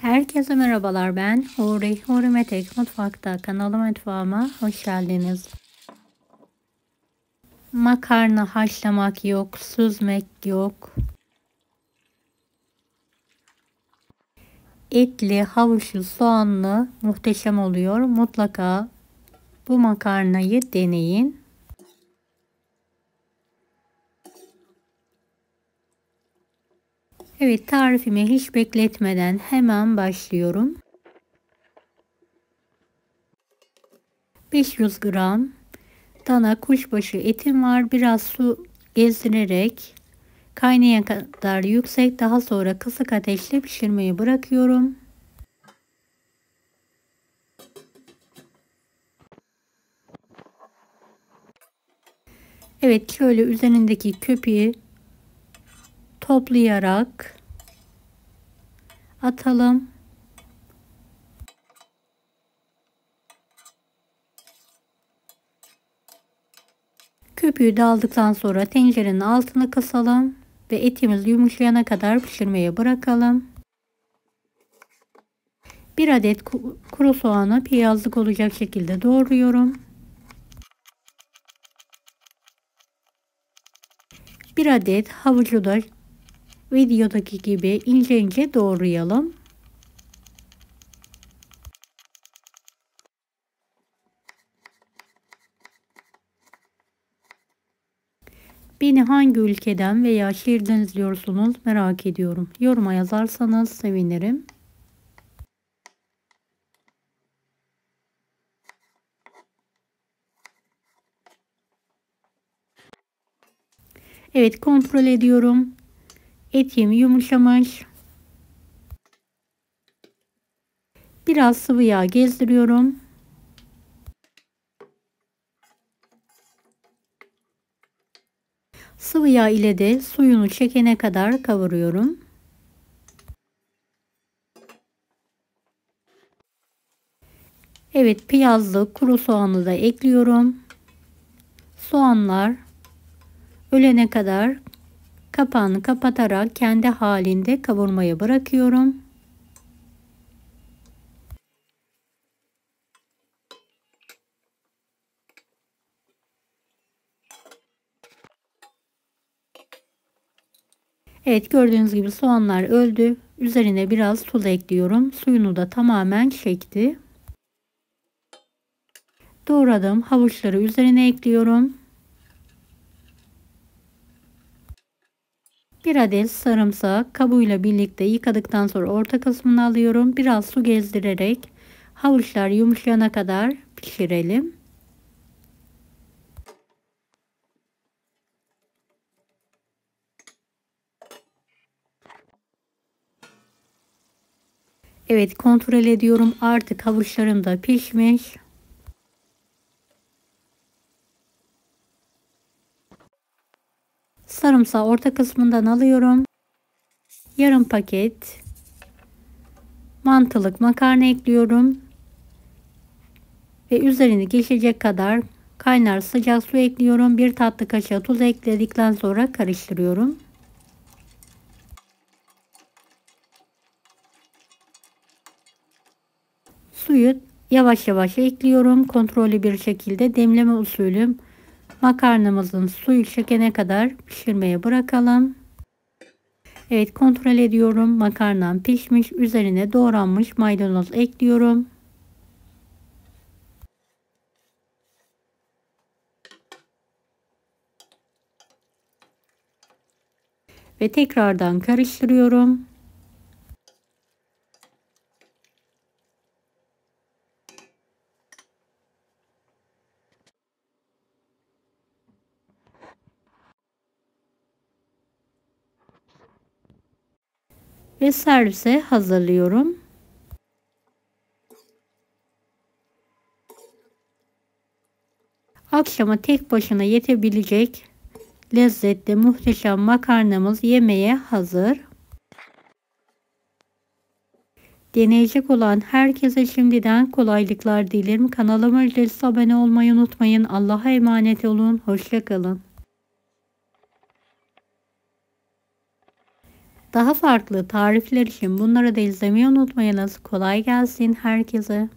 Herkese merhabalar, ben Huri Metek Mutfak'ta kanalıma mutfağıma hoş geldiniz. Makarna haşlamak yok, süzmek yok. Etli, havuçlu, soğanlı muhteşem oluyor. Mutlaka bu makarnayı deneyin. Evet, tarifimi hiç bekletmeden hemen başlıyorum. 500 gram dana kuşbaşı etim var. Biraz su gezdirerek kaynayana kadar yüksek, daha sonra kısık ateşte pişirmeyi bırakıyorum. Evet, şöyle üzerindeki köpüğü toplayarak atalım. Köpüğü de aldıktan sonra tencerenin altını kısalım ve etimiz yumuşayana kadar pişirmeye bırakalım. 1 adet kuru soğanı piyazlık olacak şekilde doğruyorum. 1 adet havucu da videodaki gibi ince ince doğrayalım. Beni hangi ülkeden veya şehirden izliyorsunuz merak ediyorum. Yoruma yazarsanız sevinirim. Evet, kontrol ediyorum. Etim yumuşamış. Biraz sıvı yağ gezdiriyorum. Sıvı yağ ile de suyunu çekene kadar kavuruyorum. Evet, piyazlı kuru soğanı da ekliyorum. Soğanlar ölene kadar kapağını kapatarak kendi halinde kavurmaya bırakıyorum. Evet, gördüğünüz gibi soğanlar öldü. Üzerine biraz tuz ekliyorum. Suyunu da tamamen çekti. Doğradığım havuçları üzerine ekliyorum. 1 adet sarımsak kabuğuyla birlikte yıkadıktan sonra orta kısmını alıyorum. Biraz su gezdirerek havuçlar yumuşayana kadar pişirelim. Evet, kontrol ediyorum. Artık havuçlarım da pişmiş. Sarımsağı orta kısmından alıyorum. Yarım paket mantılık makarna ekliyorum. Ve üzerini geçecek kadar kaynar sıcak su ekliyorum. 1 tatlı kaşığı tuz ekledikten sonra karıştırıyorum. Suyu yavaş yavaş ekliyorum. Kontrollü bir şekilde demleme usulü makarnamızın suyu çekene kadar pişirmeye bırakalım. Evet, kontrol ediyorum. Makarnam pişmiş. Üzerine doğranmış maydanoz ekliyorum. Ve tekrardan karıştırıyorum. Ve servise hazırlıyorum. Akşama tek başına yetebilecek lezzetli muhteşem makarnamız yemeğe hazır. Deneyecek olan herkese şimdiden kolaylıklar dilerim. Kanalıma ücretsiz abone olmayı unutmayın. Allah'a emanet olun. Hoşça kalın. Daha farklı tarifler için bunları da izlemeyi unutmayınız. Kolay gelsin herkese.